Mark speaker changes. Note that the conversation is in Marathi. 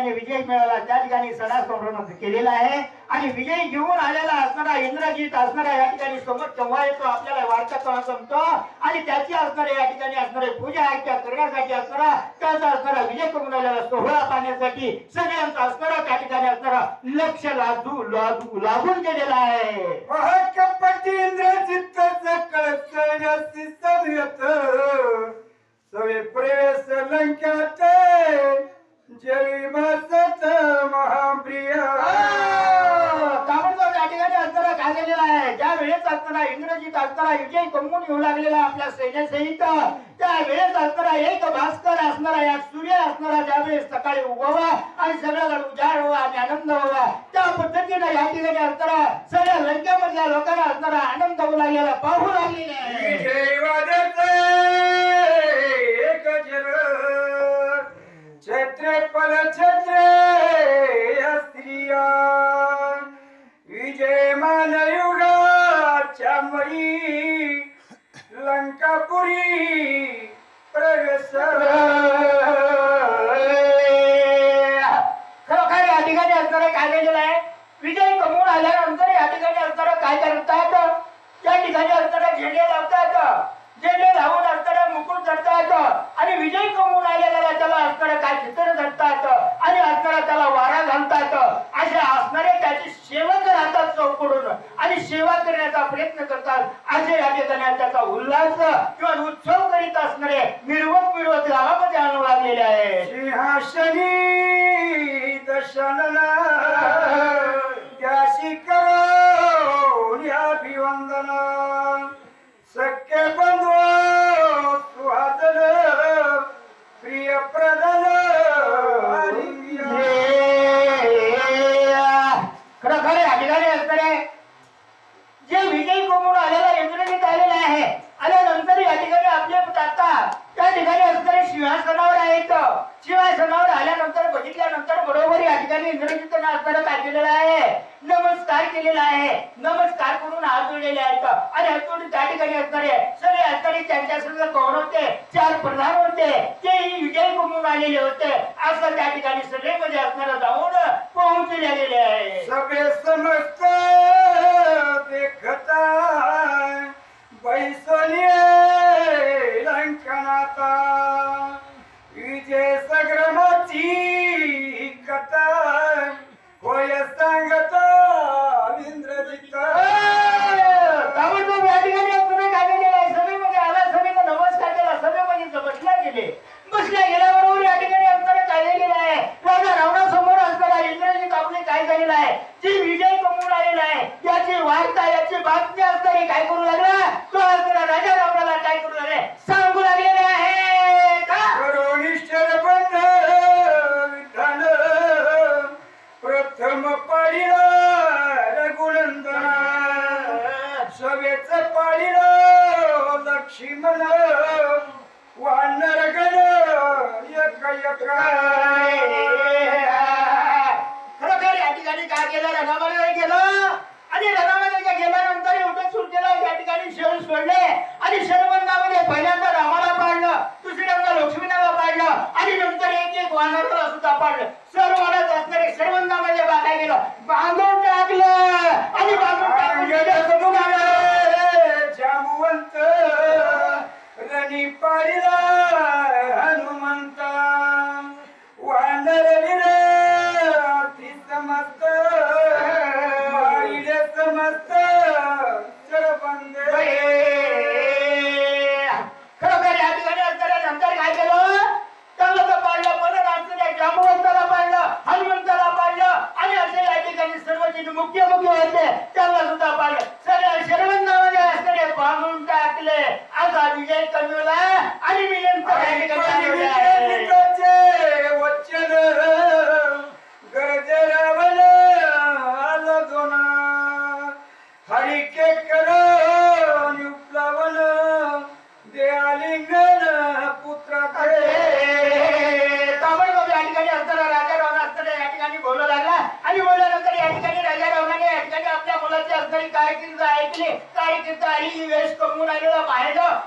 Speaker 1: ठिकाणी विजय मिळाला त्या ठिकाणी सणा संभ्रम केलेला आहे आणि विजय घेऊन आलेला असणारा इंद्रजित असणारा या ठिकाणी समोर केव्हा येतो आपल्याला वार्ता कळा जमतो आणि त्याची असणारे या ठिकाणी असणारे पूजा अर्चा करण्यासाठी असणारा त्याचा असणारा विजय करून आलेला सोहळा पाहण्यासाठी सगळ्यांचा असणारा त्या ठिकाणी असणारा लक्ष लागून गेलेला आहे.
Speaker 2: कपटी इंद्रजित सकळ सभ्यत सवे प्रेस लंक्यात जय भासत महाप्रिय.
Speaker 1: ताबडतोब या ठिकाणी असणारा काय झालेला आहे ज्या वेळेस असणारा इंद्रजित असणारा विजय कमवून येऊ लागलेला आपल्या सैन्यासहित त्या वेळेस असणारा एक भास्कर असणारा या सूर्य असणारा ज्यावेळेस सकाळी उगवावा आणि सगळ्याला उजाड व्हावा आणि आनंद व्हावा त्या पद्धतीने या ठिकाणी असणारा सगळ्या लंकेमधल्या लोकांना असणारा आनंद होऊ लागलेला पाहू लागलेला आहे.
Speaker 2: छत्रेपल छत्रे स्त्रिया विजय मानयुगाच्या मयी लंकापुरी प्रवेश.
Speaker 1: खरोखर या ठिकाणी असणारे काय झालेलं आहे विजय कमवून आल्यानंतर या ठिकाणी असणारं काय करतात या ठिकाणी असणारे झेंडे लावतात झेंडे लावून असणारा मुकुट धरतात आणि विजय कमवून आलेल्याला त्याला असणारं काय चित्र धरतात आणि असणारा त्याला वारा घालतात असे असणारे त्याची सेवक राहतात चौकडून आणि सेवा करण्याचा प्रयत्न करतात असे या ठिकाणी त्याचा उल्हास किंवा उत्सव करीत असणारे मिरवत गावामध्ये आणू लागलेले आहे.
Speaker 2: सिंहासनी दशनना त्याशी करो अभिवंदना सख्य बंधू सुहासन प्रिय प्रधान.
Speaker 1: खरं या ठिकाणी असणारे जे विजय कमवून आलेला इंद्रजित आलेला आहे आल्यानंतर या ठिकाणी आपले जातात त्या ठिकाणी असणारे सिंहासनावर आहेत. सिंहासनावर आल्यानंतर बघितल्यानंतर बरोबर या ठिकाणी इंद्रजितने असणारं काय केलेलं आहे नमस्कार केलेला आहे. नमस्कार करून हात जोडलेले आहेत आणि हात जोडून त्या ठिकाणी असणारे सगळे असणारे त्यांच्या संग कौर होते 4 प्रधान होते तेही विजय कमवून आलेले होते असं त्या ठिकाणी सगळे मध्ये असणारं जाऊन पोहोचले गेले आहे.
Speaker 2: सगळे समस्त देखता बैसोनिये लंकनाता विजय संग्रामाची कथा होय सांगता इंद्रजित.
Speaker 1: ताबडतोब या ठिकाणी असणारे काय केलेलं आहे सभेमध्ये आला सभेला नमस्कार केला सभेमध्ये बसल्या गेल्याबरोबर या ठिकाणी असणारे काय झालेलं आहे राजा रावणासमोर असणारा इंद्रजित आपले काय झालेलं आहे जी विजय कमवून आलेला आहे याची वार्ता याची बातमी असणारे काय करू लागला तो असणारा राजा रावणाला काय करू लागले सांगू लागलेले आहे का
Speaker 2: करुणीश्वर बंध विधान प्रथम पाळीला रघुनंदना सवेच पाळीला लक्ष्मण वानर गण एक
Speaker 1: खरोखर या ठिकाणी काय केलं रणामध्ये गेलं आणि रणामध्ये गेल्यानंतर एवढं सुरू केलं या ठिकाणी शरण सोडले आणि शरबंदामध्ये पहिल्यांदा रामाला पाडलं दुसऱ्यांदा लक्ष्मणाला पाडलं आणि नंतर एक वानराला सुद्धा पाडलं. सर्वांनाच असणारे शरबंदामध्ये बांधाय गेलं बांधून टाकलं आणि बांधून टाकून
Speaker 2: जामवंत रणी पाळीला हनुमंता वानर वीर अति समस्त माळीले समस्त शरबंद.
Speaker 1: खरोखर या ठिकाणी असणाऱ्या नंतर काय केलं त्याला तर पाडलं पण असणाऱ्या जामवंताला पाडलं हनुमंताला पाडलं आणि असे या ठिकाणी सर्व जे मुख्य होते त्याला सुद्धा पाडलं सगळ्या शरबंदामध्ये असणारे बांधून टाकले असा विजय कमवला आणि मी नंतर या ठिकाणी
Speaker 2: वचन गरज रावण आलं दोना हरिके करून उपलावन दे आलिंगन पुत्र
Speaker 1: ताबडतोब या ठिकाणी असणारा राजा रावण असणारा या ठिकाणी बोलू लागला आणि बोलल्यानंतर या ठिकाणी राजा रावणाने या ठिकाणी आपल्या मुलाची असणारी कारकीर्द ऐकली कारकीर्द आई वेश कमवून आलेला पाहिलं